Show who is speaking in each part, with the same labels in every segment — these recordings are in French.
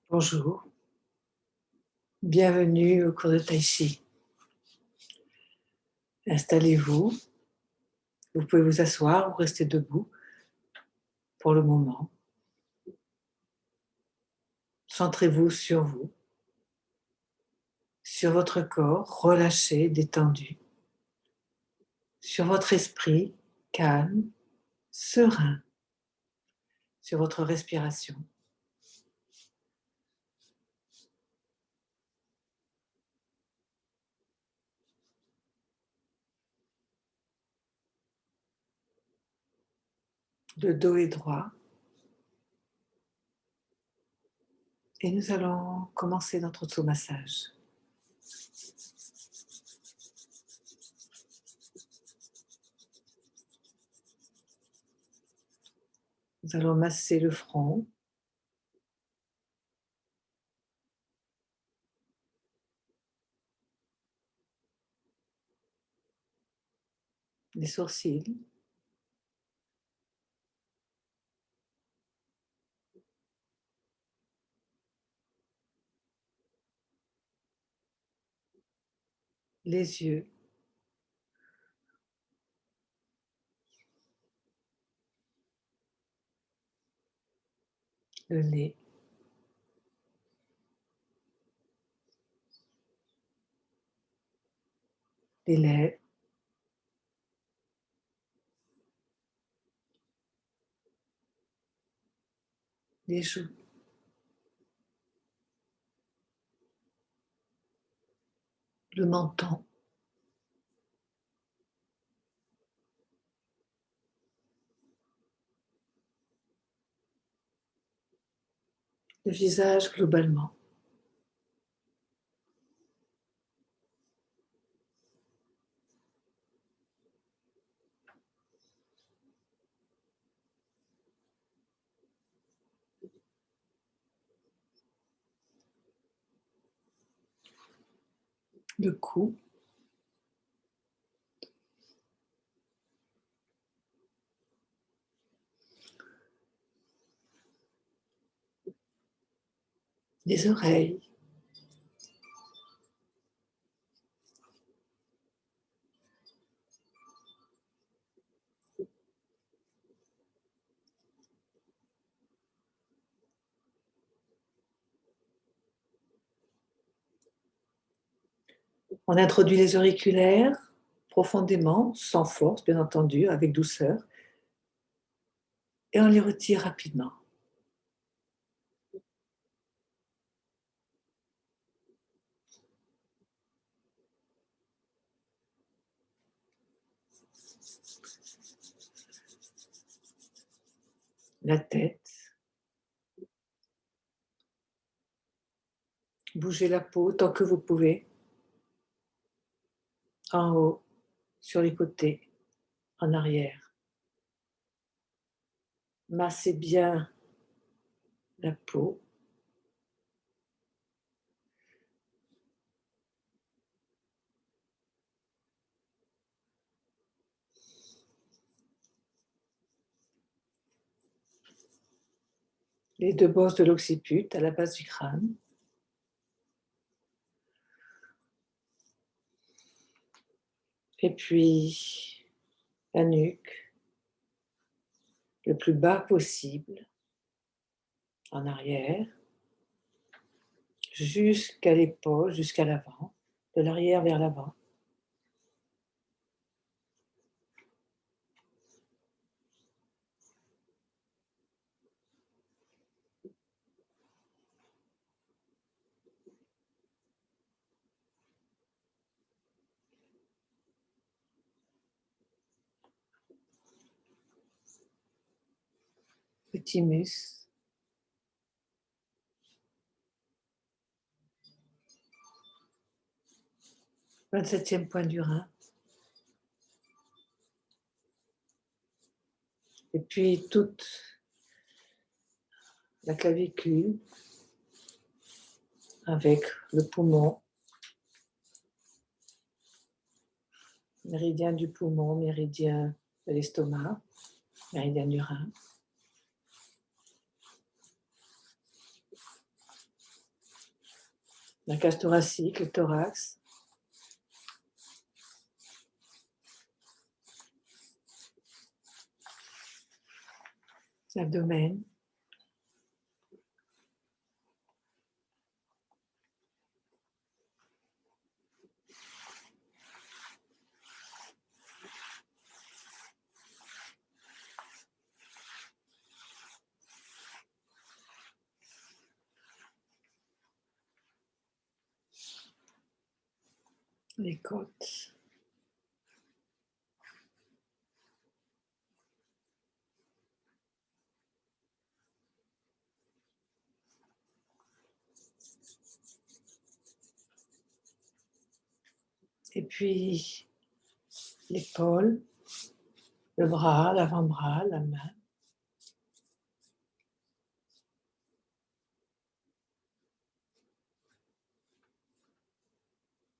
Speaker 1: Bonjour, bienvenue au cours de Tai Chi. Installez-vous, vous pouvez vous asseoir ou rester debout pour le moment. Centrez-vous, sur votre corps relâché, détendu, sur votre esprit calme, serein, sur votre respiration. Le dos est droit et nous allons commencer notre automassage. Nous allons masser le front, les sourcils, les yeux, le nez, les lèvres, les joues, le menton, le visage globalement. Le cou, les oreilles, on introduit les auriculaires profondément, sans force bien entendu, avec douceur, et on les retire rapidement. La tête, bougez la peau tant que vous pouvez, en haut, sur les côtés, en arrière. Massez bien la peau. Les deux bosses de l'occiput à la base du crâne. Et puis la nuque, le plus bas possible, en arrière, jusqu'à l'épaule, jusqu'à l'avant, de l'arrière vers l'avant. Le thymus, 27e point du rein. Et puis toute la clavicule avec le poumon, méridien du poumon, méridien de l'estomac, méridien du rein. la cage thoracique, le thorax, l'abdomen, les côtes. Et puis l'épaule, le bras, l'avant-bras, la main.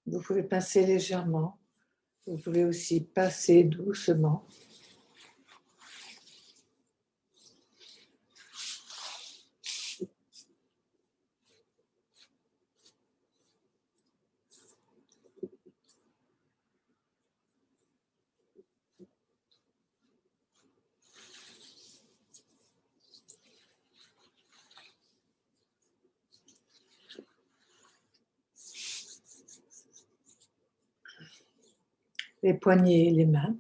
Speaker 1: Vous pouvez pincer légèrement. Vous pouvez aussi passer doucement. Les poignets, les mains.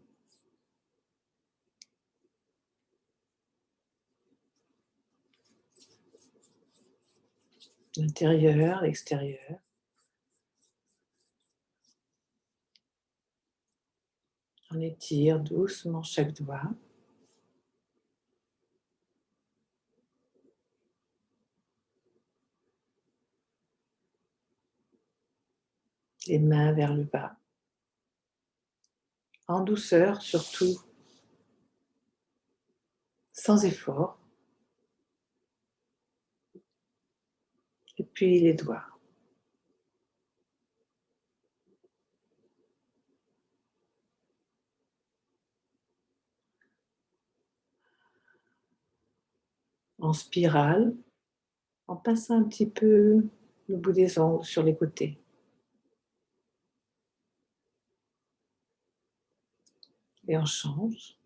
Speaker 1: L'intérieur, l'extérieur. On étire doucement chaque doigt. Les mains vers le bas. En douceur surtout, sans effort. Et puis les doigts. En spirale, en passant un petit peu le bout des ongles sur les côtés. Et on change.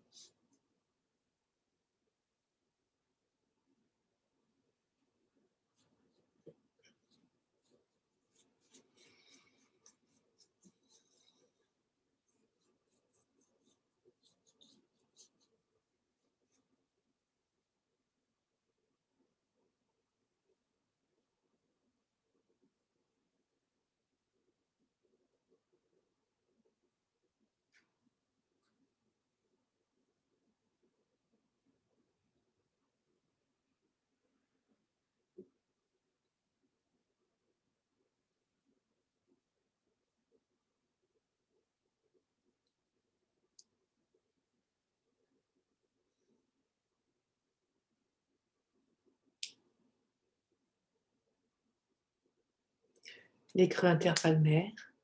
Speaker 1: Les creux interpalmaires.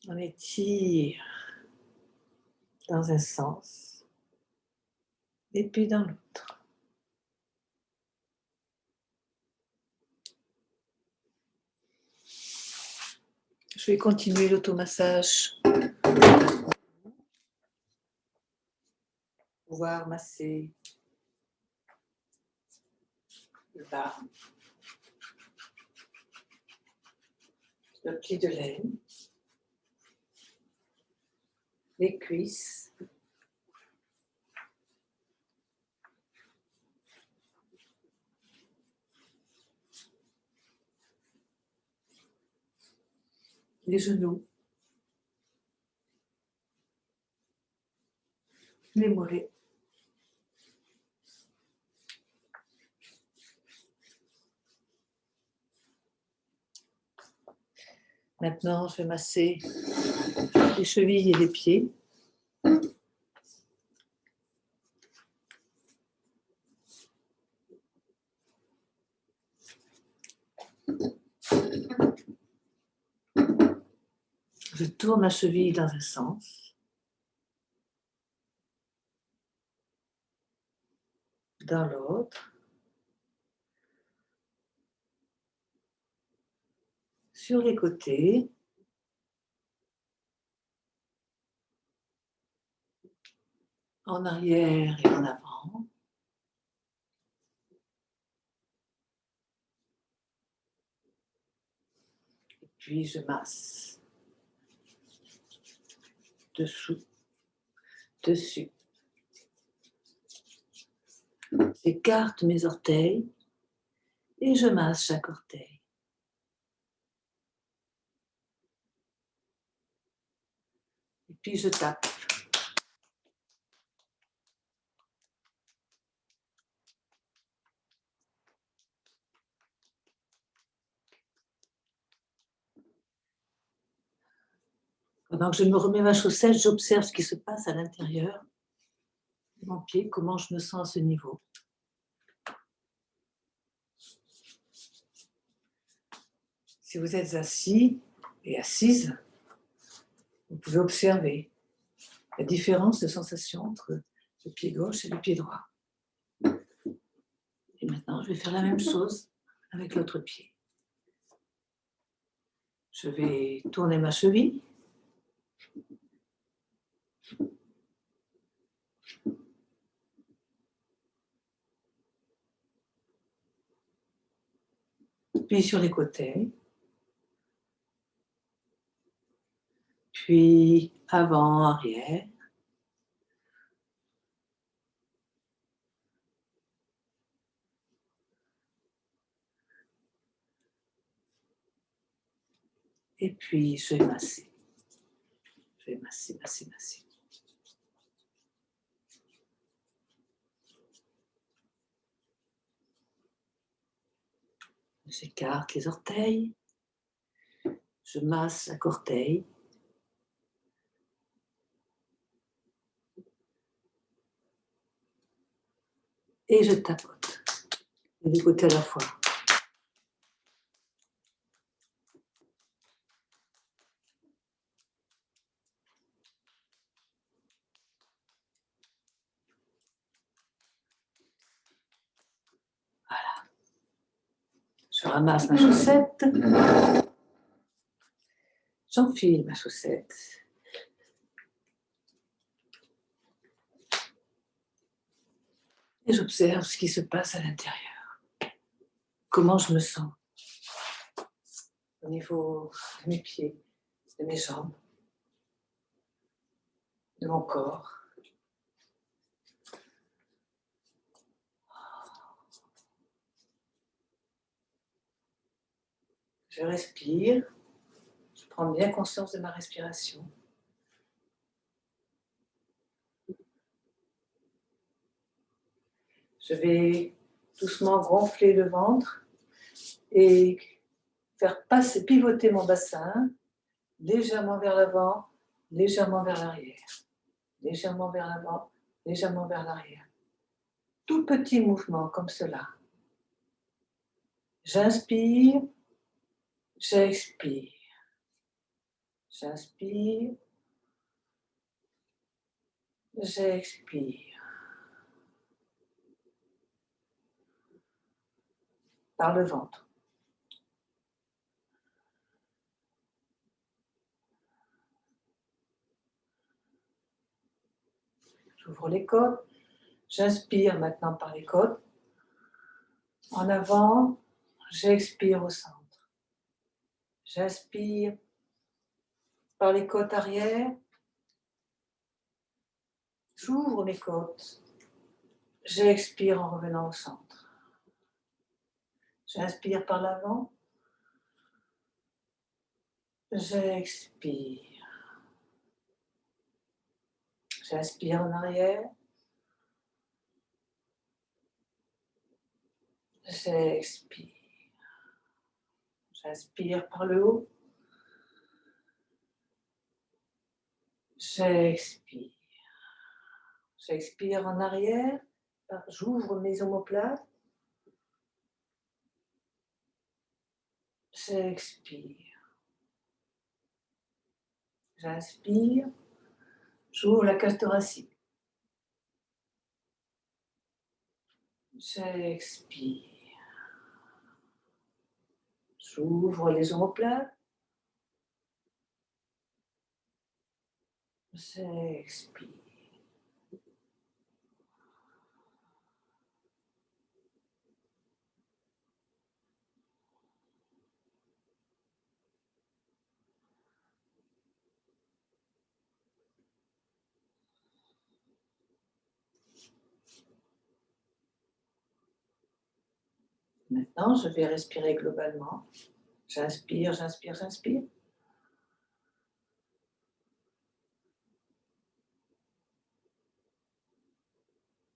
Speaker 1: On étire dans un sens et puis dans l'autre. Je vais continuer l'automassage. Pouvoir masser le bas, le pli de laine, les cuisses, les genoux, les mollets. Maintenant, je vais masser les chevilles et les pieds. Je tourne la cheville dans un sens. dans l'autre, sur les côtés, en arrière et en avant. Et puis je masse dessous, dessus. J'écarte mes orteils et je masse chaque orteil. Et puis je tape. Pendant que je me remets ma chaussette, j'observe ce qui se passe à l'intérieur de mon pied, comment je me sens à ce niveau. Si vous êtes assis et assise, vous pouvez observer la différence de sensation entre le pied gauche et le pied droit. Et maintenant, je vais faire la même chose avec l'autre pied. Je vais tourner ma cheville. Puis sur les côtés. Puis avant, arrière. Et puis je vais masser. Je vais masser, masser, masser. J'écarte les orteils. Je masse chaque orteil. Et je tapote. Les deux côtés à la fois. Voilà. Je ramasse ma chaussette. J'enfile ma chaussette. Et j'observe ce qui se passe à l'intérieur. Comment je me sens au niveau de mes pieds, de mes jambes, de mon corps. Je respire. Je prends bien conscience de ma respiration. Je vais doucement gonfler le ventre et faire passer, pivoter mon bassin légèrement vers l'avant, légèrement vers l'arrière, légèrement vers l'avant, légèrement vers l'arrière. Tout petit mouvement comme cela. J'inspire, j'expire. J'inspire, j'expire. Par le ventre. J'ouvre les côtes. J'inspire maintenant par les côtes. En avant, j'expire au centre. J'inspire par les côtes arrière. J'ouvre mes côtes. J'expire en revenant au centre. J'inspire par l'avant. J'expire. J'inspire en arrière. J'expire. J'inspire par le haut. J'expire. J'expire en arrière. J'ouvre mes omoplates. J'expire. J'inspire. J'ouvre la cage thoracique. J'expire. J'ouvre les omoplates. J'expire. Maintenant, je vais respirer globalement. J'inspire, j'inspire, j'inspire.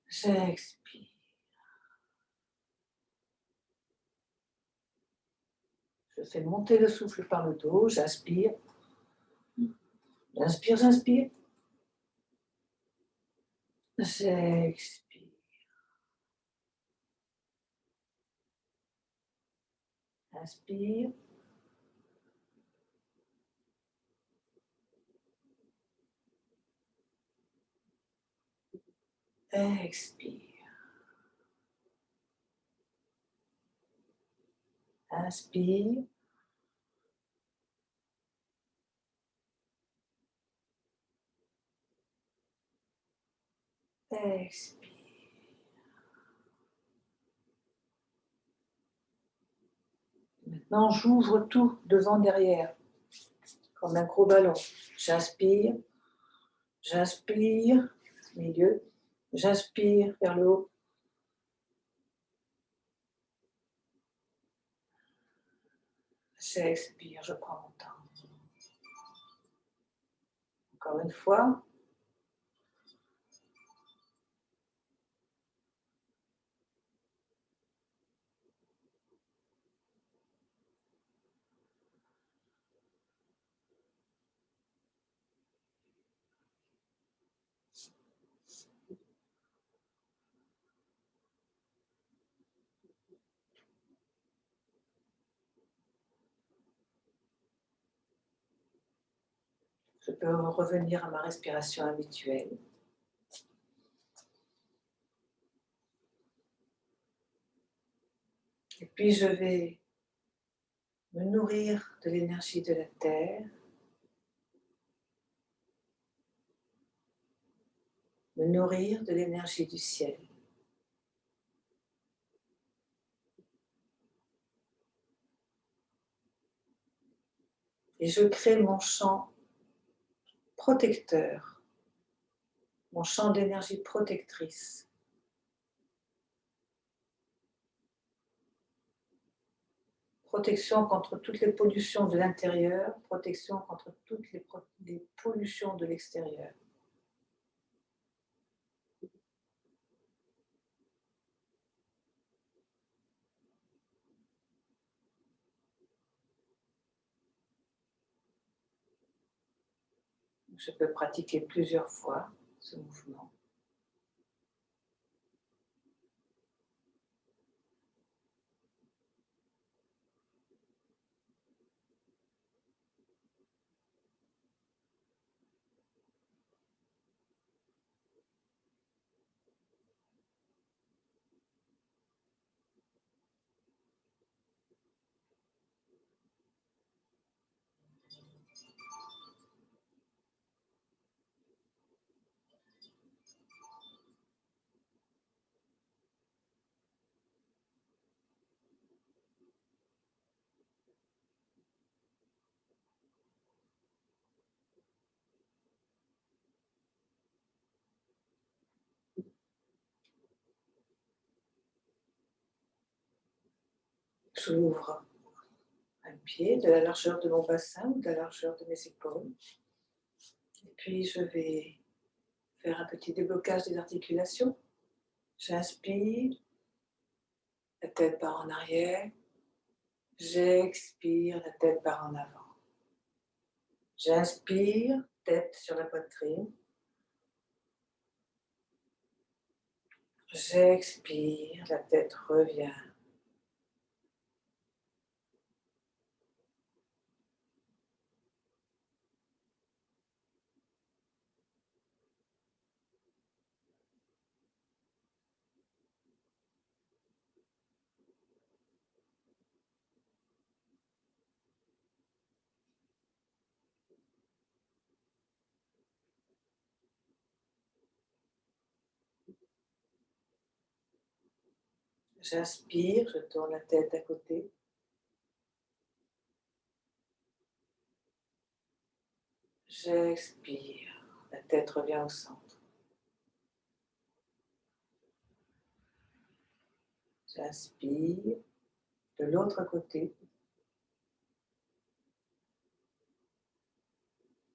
Speaker 1: J'expire. Je fais monter le souffle par le dos. J'inspire. J'inspire, j'inspire. J'expire. Inspire. Expire. Inspire. Expire. Maintenant, j'ouvre tout devant, derrière, comme un gros ballon. J'inspire. J'inspire. Milieu. J'inspire vers le haut. J'expire, je prends mon temps. Encore une fois. Je peux revenir à ma respiration habituelle. Et puis je vais me nourrir de l'énergie de la terre, me nourrir de l'énergie du ciel. Et je crée mon champ protecteur, mon champ d'énergie protectrice. Protection contre toutes les pollutions de l'intérieur, protection contre toutes les pollutions de l'extérieur. Je peux pratiquer plusieurs fois ce mouvement. J'ouvre un pied de la largeur de mon bassin ou de la largeur de mes épaules. Et puis je vais faire un petit déblocage des articulations. J'inspire, la tête part en arrière. J'expire, la tête part en avant. J'inspire, tête sur la poitrine. J'expire, la tête revient. J'inspire, je tourne la tête à côté. J'expire, la tête revient au centre. J'inspire, de l'autre côté.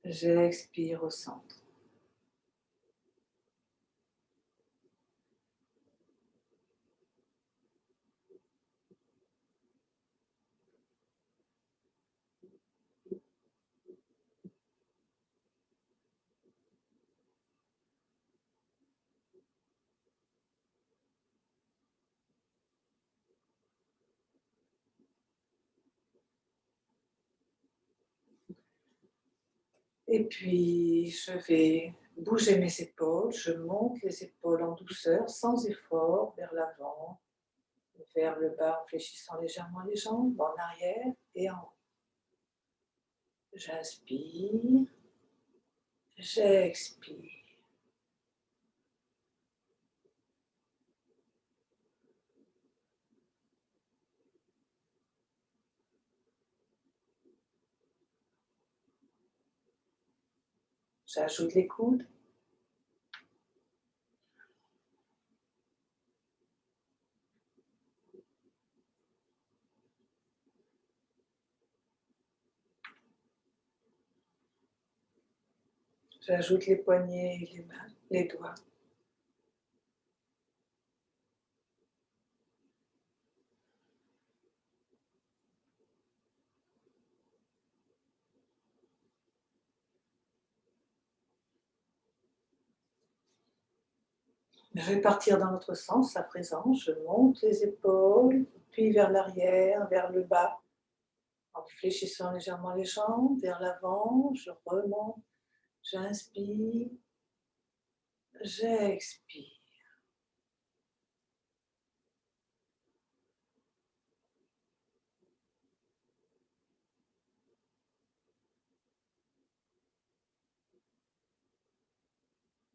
Speaker 1: J'expire au centre. Et puis, je vais bouger mes épaules. Je monte les épaules en douceur, sans effort, vers l'avant, vers le bas, en fléchissant légèrement les jambes, en arrière et en haut. J'inspire, j'expire. J'ajoute les coudes. J'ajoute les poignets et les mains, les doigts. Je vais partir dans l'autre sens à présent. Je monte les épaules, puis vers l'arrière, vers le bas, en fléchissant légèrement les jambes, vers l'avant. Je remonte, j'inspire, j'expire.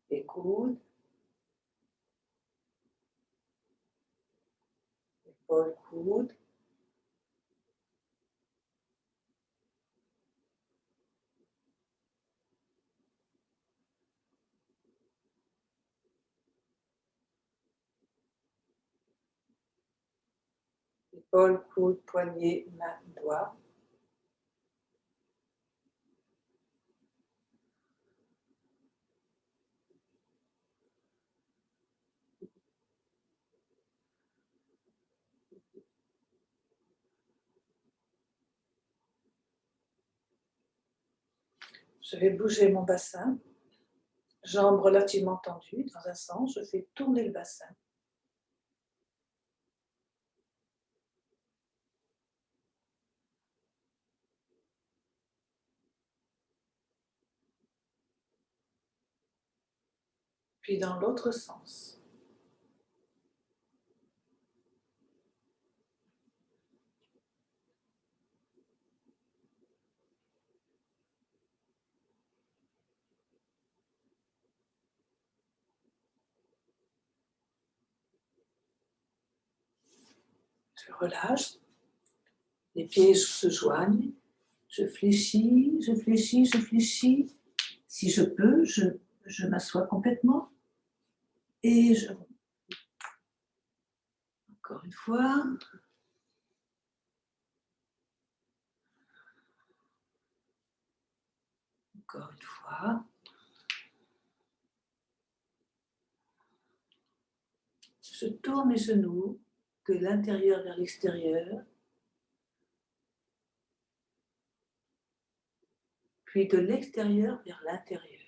Speaker 1: Les coudes, épaules, coudes. Épaules, coudes, poignets, mains, doigts. Je vais bouger mon bassin, jambes relativement tendues dans un sens. Je fais tourner le bassin. Puis dans l'autre sens. Je relâche. Les pieds se joignent. Je fléchis, je fléchis, je fléchis. Si je peux, je m'assois complètement. Et je... Encore une fois. Encore une fois. Je tourne les genoux de l'intérieur vers l'extérieur. Puis de l'extérieur vers l'intérieur.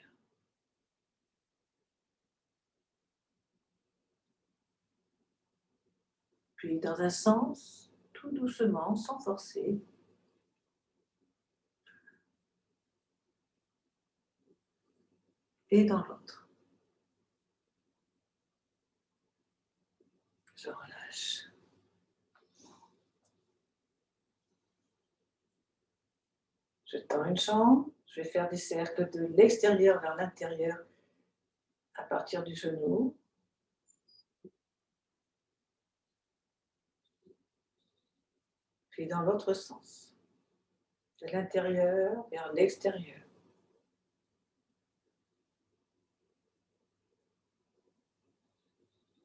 Speaker 1: Puis dans un sens, tout doucement, sans forcer. Et dans l'autre. Je relâche. Je tends une jambe. Je vais faire des cercles de l'extérieur vers l'intérieur à partir du genou. Puis dans l'autre sens, de l'intérieur vers l'extérieur.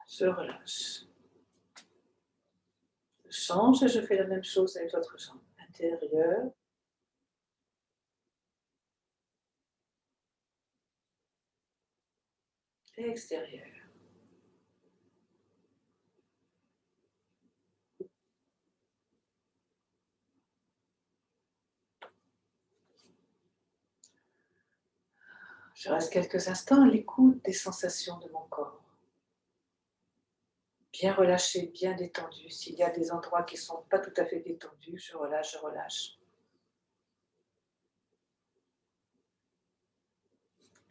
Speaker 1: Je relâche. Je change et je fais la même chose avec l'autre jambe. Intérieur. Et extérieur. Je reste quelques instants à l'écoute des sensations de mon corps. Bien relâché, bien détendu. S'il y a des endroits qui ne sont pas tout à fait détendus, je relâche, je relâche.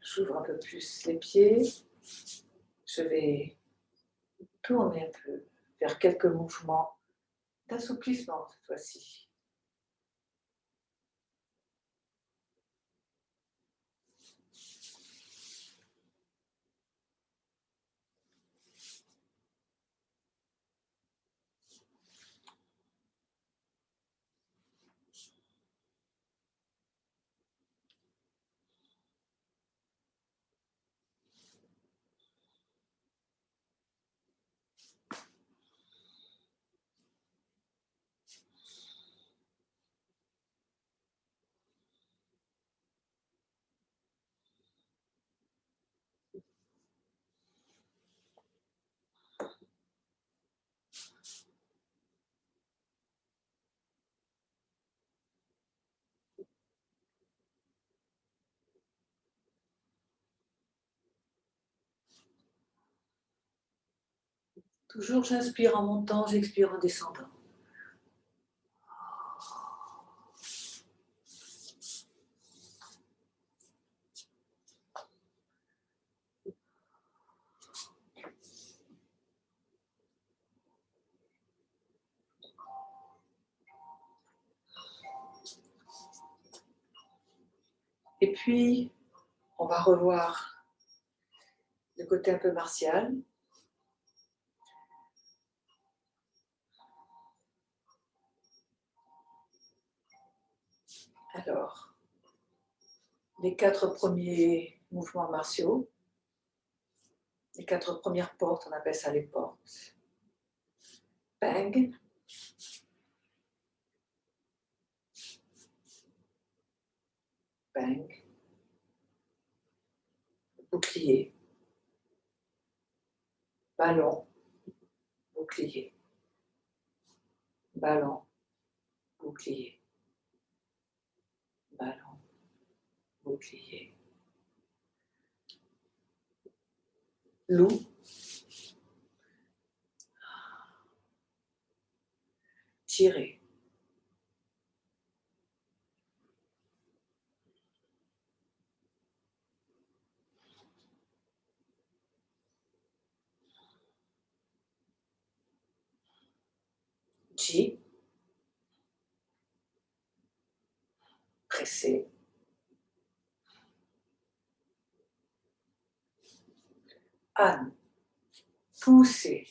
Speaker 1: J'ouvre un peu plus les pieds. Je vais tourner un peu vers quelques mouvements d'assouplissement cette fois-ci. Toujours j'inspire en montant, j'expire en descendant. Et puis, on va revoir le côté un peu martial. Alors, les 4 premiers mouvements martiaux, les 4 premières portes, on appelle ça les portes. Bang, bang, bouclier, ballon, bouclier, ballon, bouclier, ballon, bouclier. Loup, tirer. J, presser. Anne, pousser.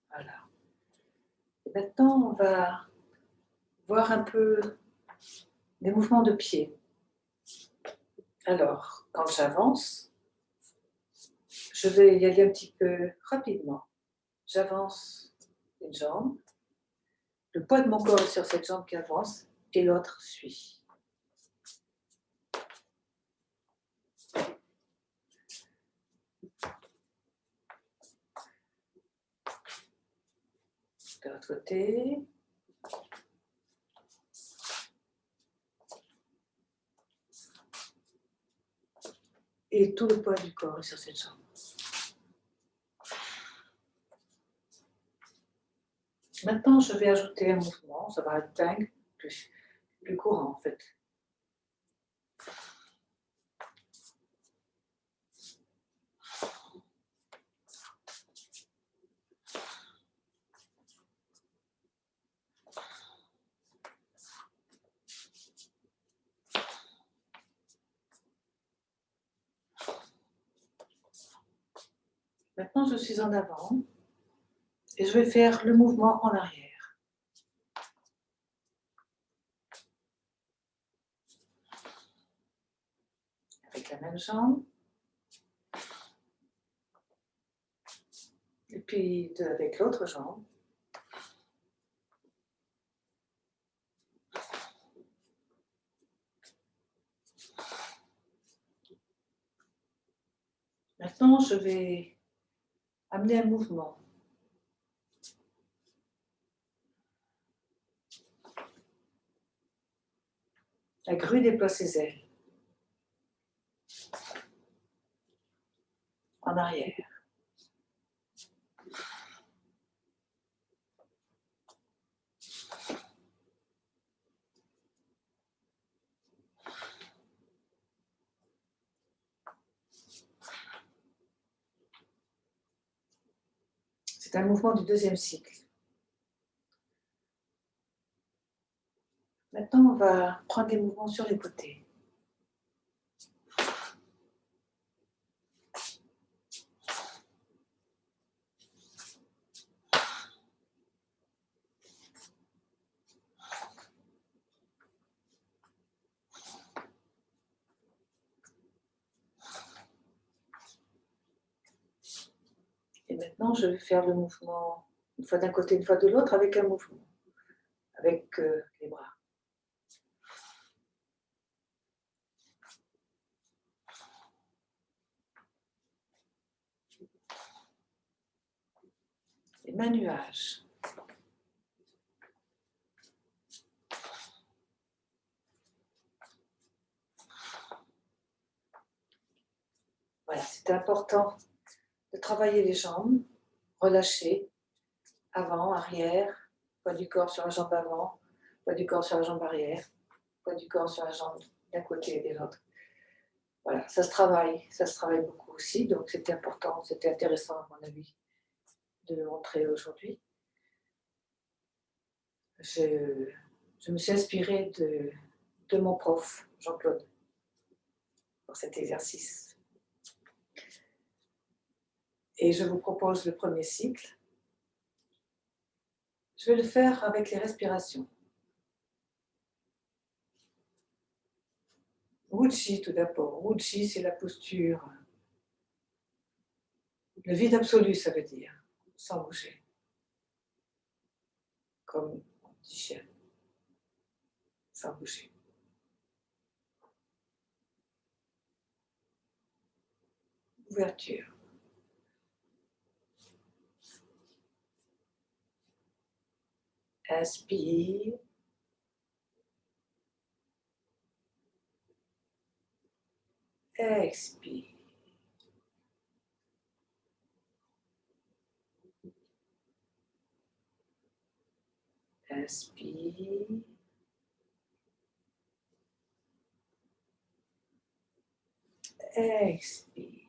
Speaker 1: Voilà. Et maintenant, on va voir un peu des mouvements de pied. Alors, quand j'avance, je vais y aller un petit peu rapidement. J'avance une jambe, le poids de mon corps est sur cette jambe qui avance et l'autre suit. De l'autre côté. Et tout le poids du corps est sur cette jambe. Maintenant, je vais ajouter un mouvement, ça va être dingue, plus courant en fait. Maintenant, je suis en avant et je vais faire le mouvement en arrière. Avec la même jambe. Et puis avec l'autre jambe. Maintenant, je vais amener un mouvement. La grue déploie ses ailes. En arrière. C'est un mouvement du deuxième cycle. Maintenant, on va prendre des mouvements sur les côtés. Et maintenant, je vais faire le mouvement une fois d'un côté, une fois de l'autre, avec un mouvement, avec les bras. Les mains nuages. Voilà, c'est important de travailler les jambes, relâcher, avant, arrière, poids du corps sur la jambe avant, poids du corps sur la jambe arrière, poids du corps sur la jambe d'un côté et de l'autre. Voilà, ça se travaille beaucoup aussi, donc c'était important, c'était intéressant à mon avis de le montrer aujourd'hui. Je me suis inspirée de mon prof, Jean-Claude, pour cet exercice. Et je vous propose le premier cycle. Je vais le faire avec les respirations. Wuchi tout d'abord. Wuchi, c'est la posture. Le vide absolu, ça veut dire, sans bouger. Comme un petit chien, sans bouger. Ouverture. Inspire. Expire. Inspire. Expire.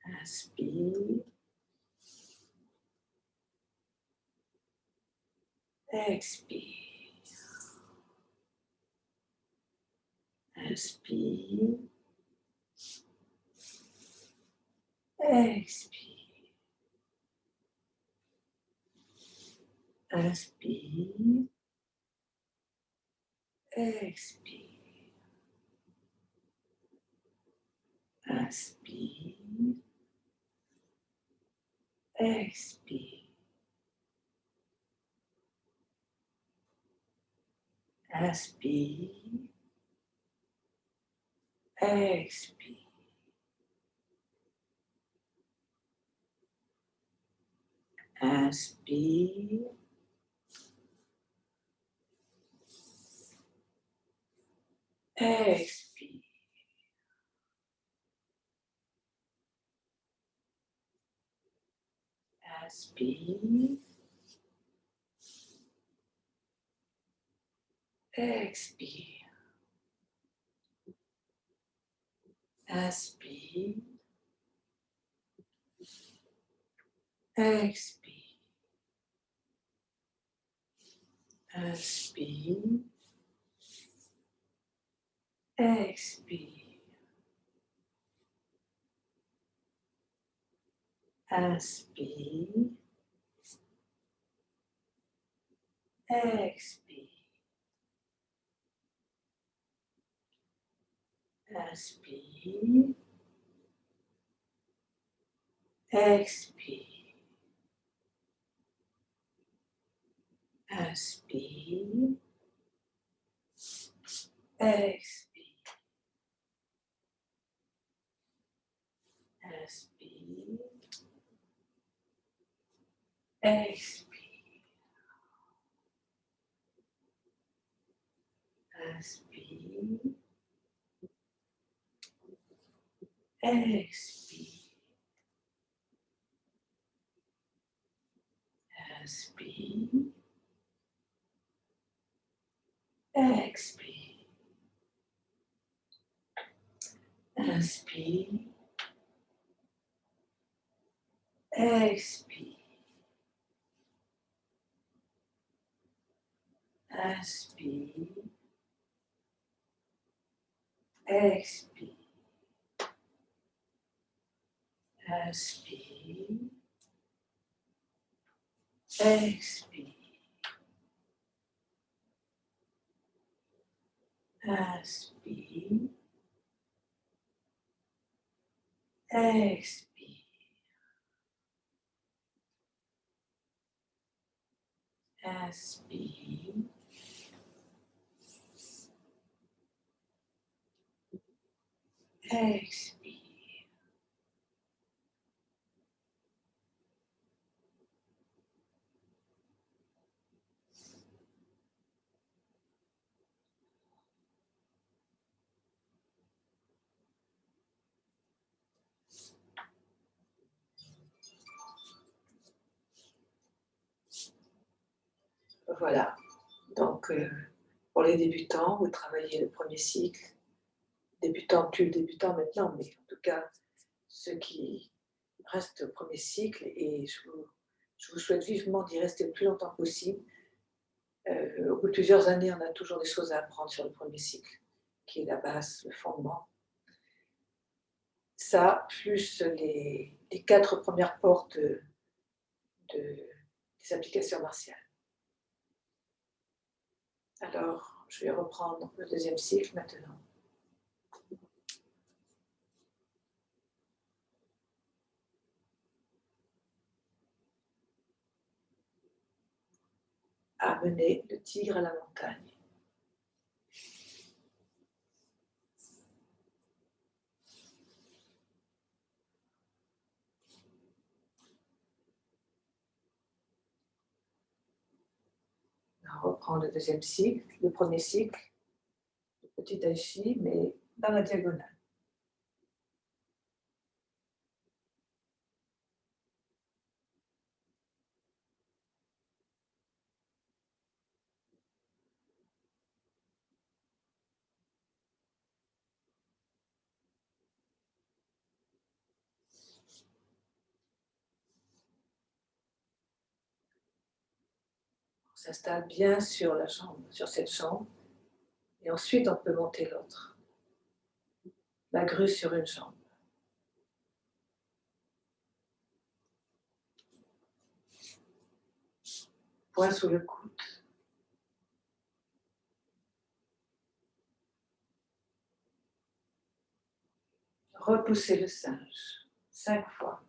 Speaker 1: Inspire. Expire. Inspire. Expire. Inspire. Expire. Inspire. Expire. Inspire. Expire. Inspire. Expire. Inspire. Expire. Inspire. Expire. Inspire. Expire. Inspire. Expire. Inspire. Expire. Inspire. Expire. Inspire. Expire. Inspire. Expire. Inspire. Expire. Inspire. Expire. Inspire. Expire. Inspire. Expire. Inspire. Expire. Inspire. Expire. Voilà. Donc, pour les débutants, vous travaillez le premier cycle. Débutants, plus débutants maintenant, mais en tout cas, ceux qui restent au premier cycle, et je vous souhaite vivement d'y rester le plus longtemps possible. Au bout de plusieurs années, on a toujours des choses à apprendre sur le premier cycle, qui est la base, le fondement. Ça, plus les 4 premières portes des applications martiales. Alors, je vais reprendre le deuxième cycle maintenant. Amener le tigre à la montagne. On reprend le deuxième cycle, le premier cycle, le petit tai chi, mais dans la diagonale. On s'installe bien sur la jambe, sur cette jambe, et ensuite on peut monter l'autre. La grue sur une jambe. Poing sous le coude. Repoussez le singe 5 fois.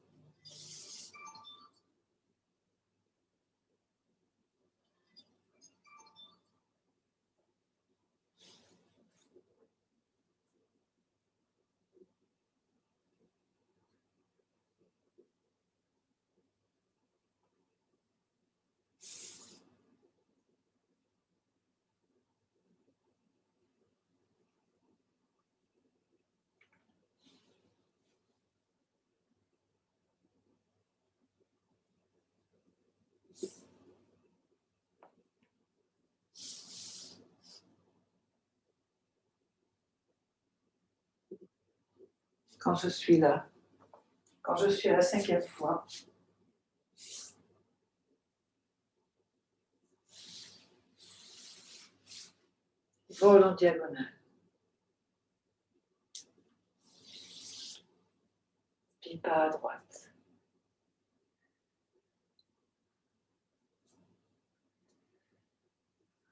Speaker 1: Quand je suis là, quand je suis à la 5e fois, vol en diagonale. pas à droite.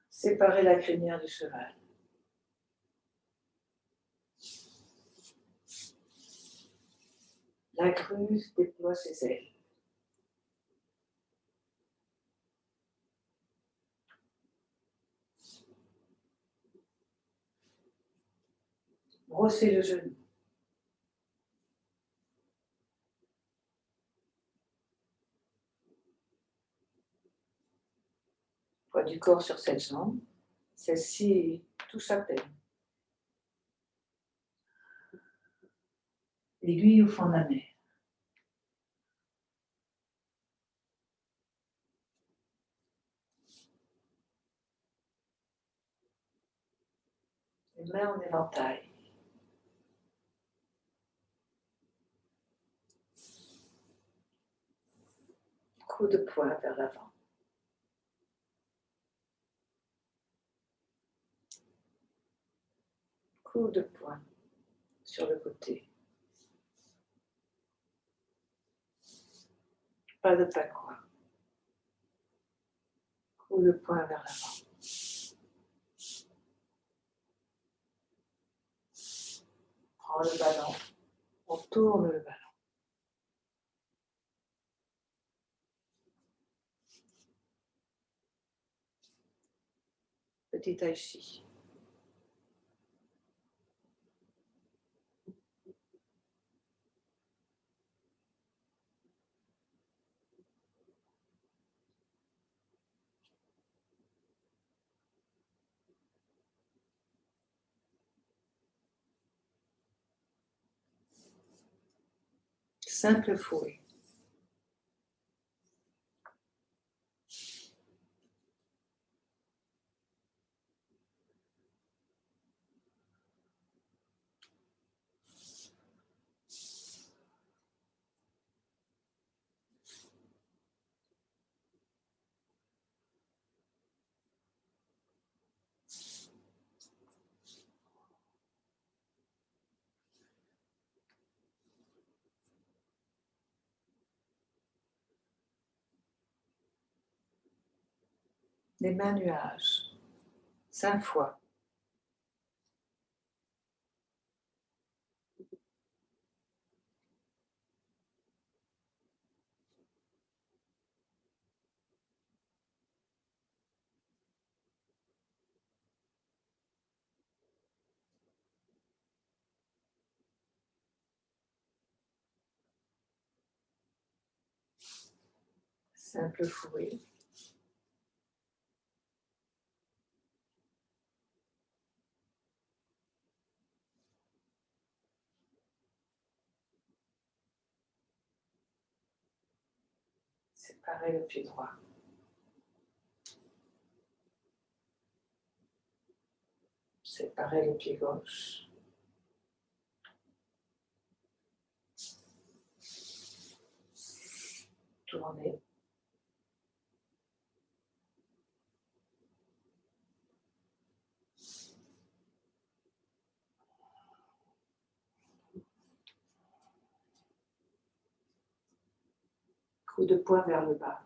Speaker 1: Séparez la crinière du cheval. La grue déploie ses ailes. Brossez le genou. Poids du corps sur cette jambe. Celle-ci touche à peine. L'aiguille au fond de la mer. Les mains en éventail. Coup de poing vers l'avant. Coup de poing sur le côté. Pas de pacois. Coup de poing vers l'avant. Prends le ballon. On tourne le ballon. Petit tai chi. Simple fouet. Les mains nuages. 5 fois. Simple fouet. Séparez le pied droit. Séparez le pied gauche. Tournez. Coup de poing vers le bas.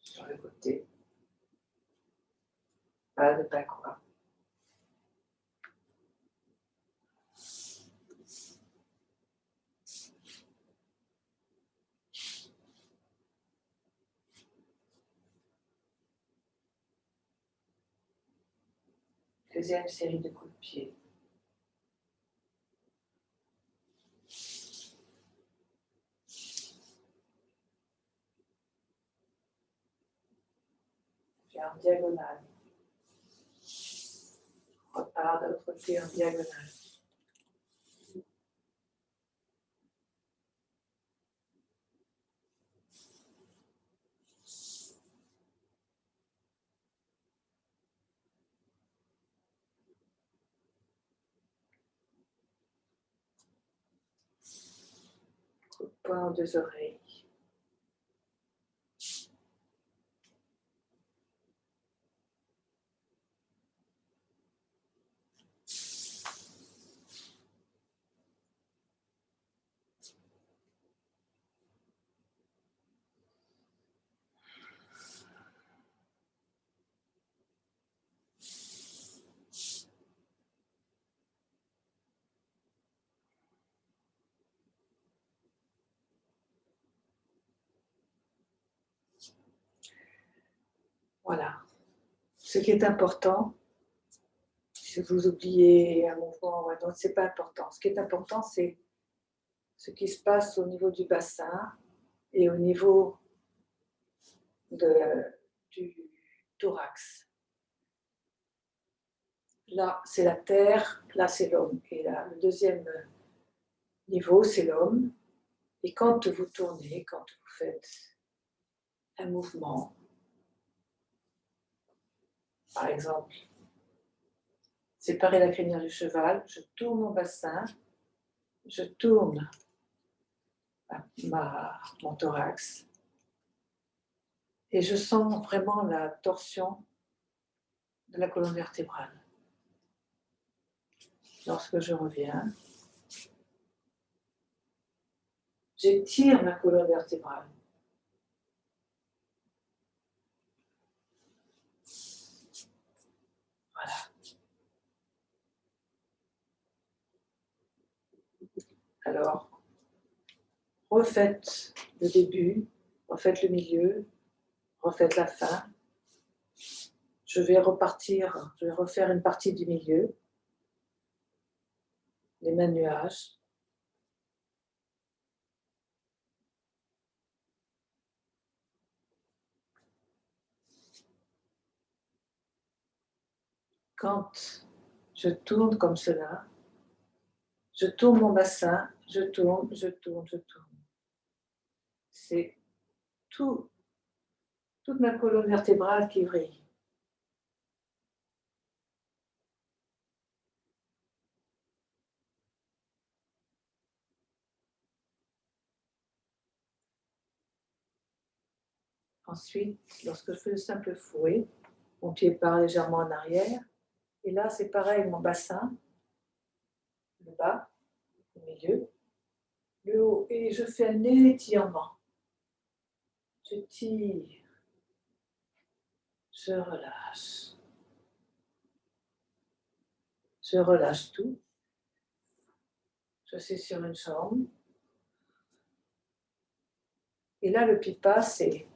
Speaker 1: Sur le côté. Pas de pacois. Deuxième série de coups de pied. Puis en diagonale. Repart de l'autre côté en diagonale. Coup de poing aux deux oreilles. Voilà. Ce qui est important, si vous oubliez un mouvement ou un autre, ce n'est pas important. Ce qui est important, c'est ce qui se passe au niveau du bassin et au niveau du thorax. Là, c'est la terre, là, c'est l'homme. Et là, le deuxième niveau, c'est l'homme. Et quand vous tournez, quand vous faites un mouvement, par exemple, séparer la crinière du cheval, je tourne mon bassin, je tourne mon thorax et je sens vraiment la torsion de la colonne vertébrale. Lorsque je reviens, j'étire ma colonne vertébrale. Voilà. Alors, refaites le début, refaites le milieu, refaites la fin. Je vais repartir, je vais refaire une partie du milieu, les mêmes nuages. Quand je tourne comme cela, je tourne mon bassin, je tourne, je tourne, je tourne. C'est toute ma colonne vertébrale qui vrille. Ensuite, lorsque je fais le simple fouet, mon pied part légèrement en arrière. Et là, c'est pareil, mon bassin, le bas, le milieu, le haut. Et je fais un étirement. Je tire, je relâche. Je relâche tout. Je suis sur une jambe. Et là, le pipa, c'est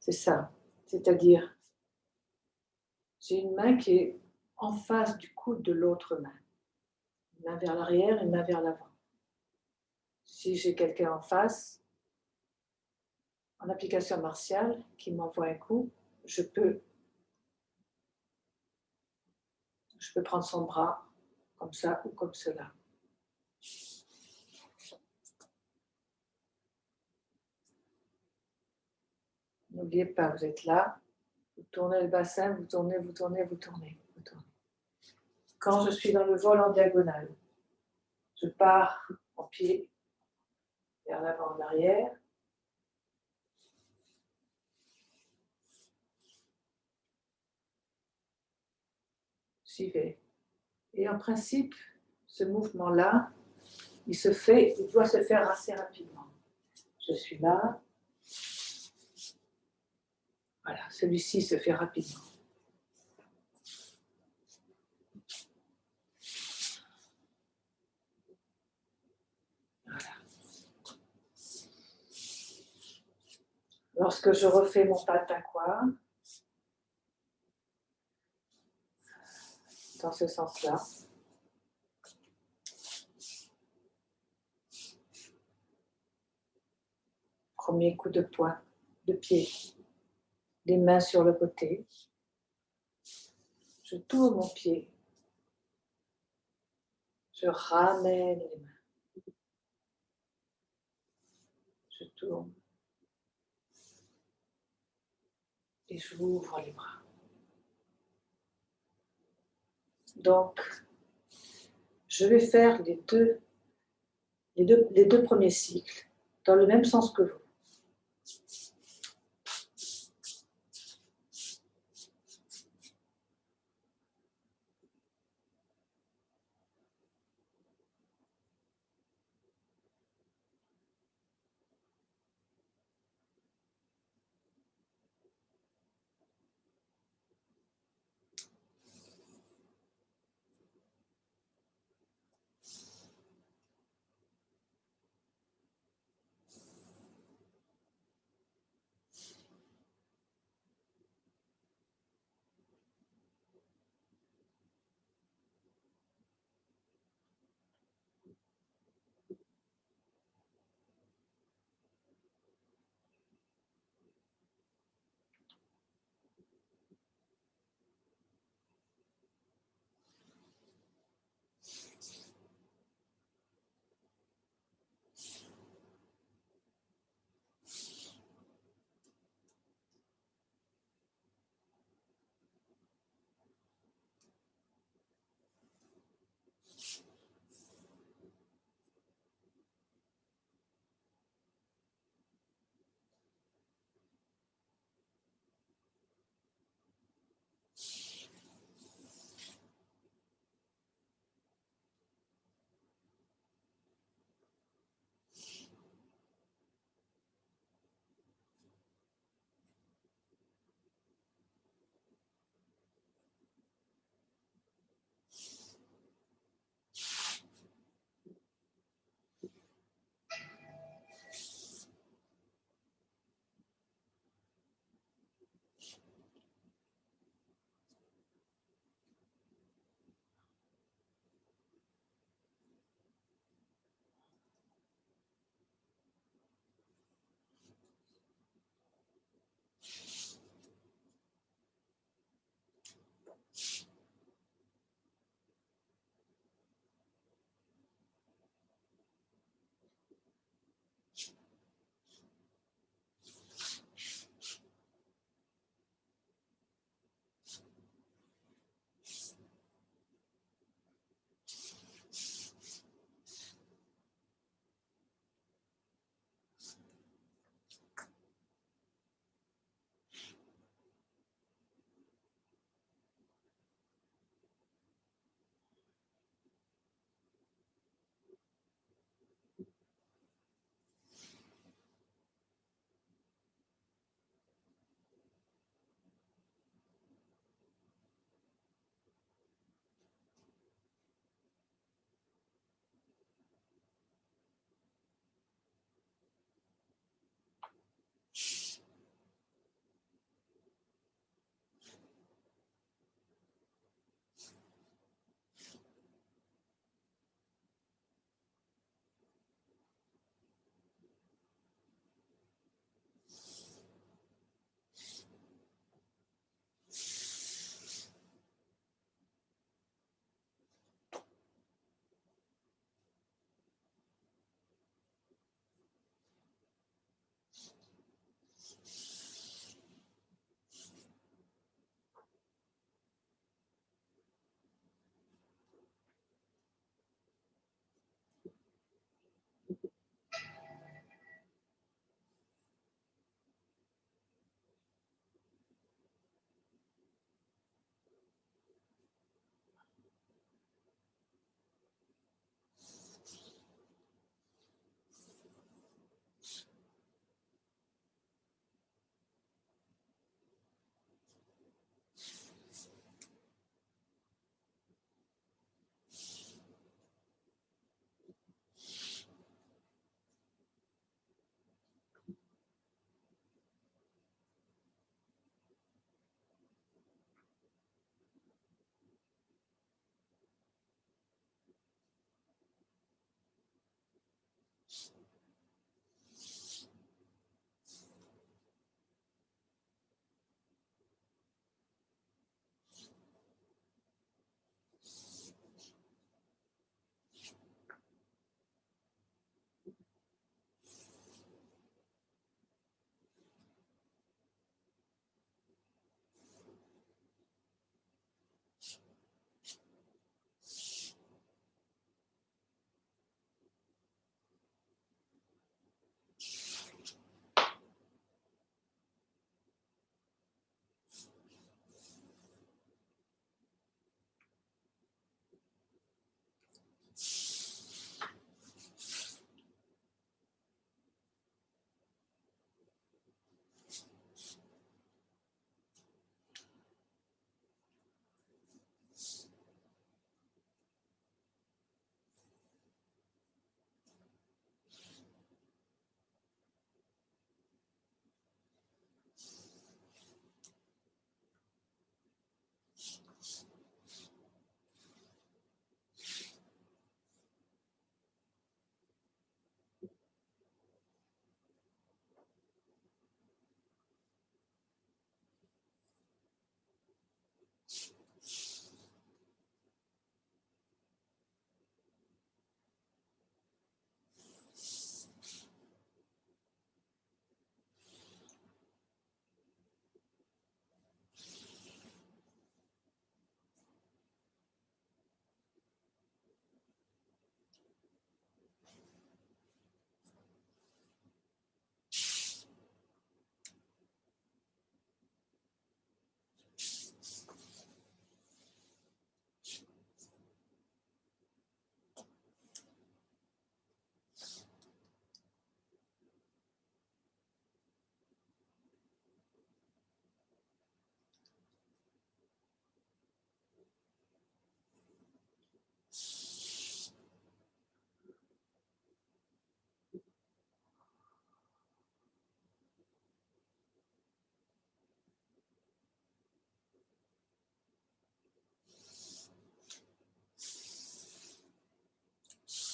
Speaker 1: ça. C'est-à-dire, j'ai une main qui est en face du coude de l'autre main. Une main vers l'arrière, une main vers l'avant. Si j'ai quelqu'un en face, en application martiale, qui m'envoie un coup, je peux prendre son bras comme ça ou comme cela. N'oubliez pas, vous êtes là, vous tournez le bassin, vous tournez, vous tournez, vous tournez, vous tournez. Quand je suis dans le vol en diagonale, je pars en pied vers l'avant, en arrière. J'y vais. Et en principe, ce mouvement-là, il doit se faire assez rapidement. Je suis là. Voilà, celui-ci se fait rapidement. Voilà. Lorsque je refais mon patin quoi, dans ce sens-là, premier coup de poing, de pied, les mains sur le côté. Je tourne mon pied. Je ramène les mains. Je tourne. Et j'ouvre les bras. Donc, je vais faire les deux les deux premiers cycles, dans le même sens que vous.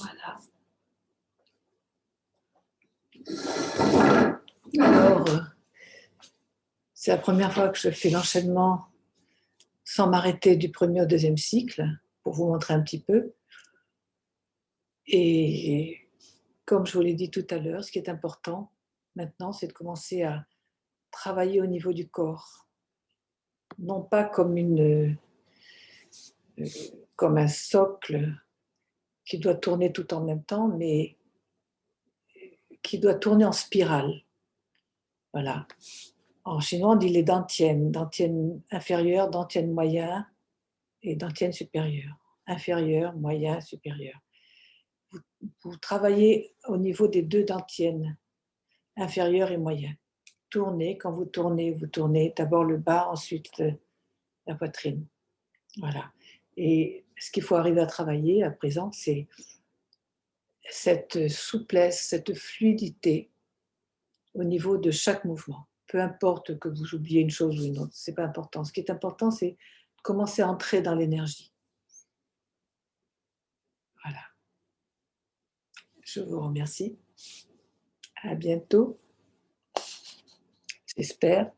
Speaker 1: Voilà. Alors, c'est la première fois que je fais l'enchaînement sans m'arrêter du premier au deuxième cycle, pour vous montrer un petit peu. Et comme je vous l'ai dit tout à l'heure, ce qui est important maintenant, c'est de commencer à travailler au niveau du corps. Non pas comme comme un socle qui doit tourner tout en même temps, mais qui doit tourner en spirale. Voilà. En chinois, on dit les dantiennes, dantienne inférieure, dantienne moyen et dantienne supérieure. Inférieur, moyen, supérieur. Vous travaillez au niveau des deux dantiennes, inférieure et moyen. Tournez, quand vous tournez d'abord le bas, ensuite la poitrine. Voilà. Et ce qu'il faut arriver à travailler à présent, c'est cette souplesse, cette fluidité au niveau de chaque mouvement. Peu importe que vous oubliez une chose ou une autre, c'est pas important. Ce qui est important, c'est de commencer à entrer dans l'énergie. Voilà. Je vous remercie. À bientôt. J'espère.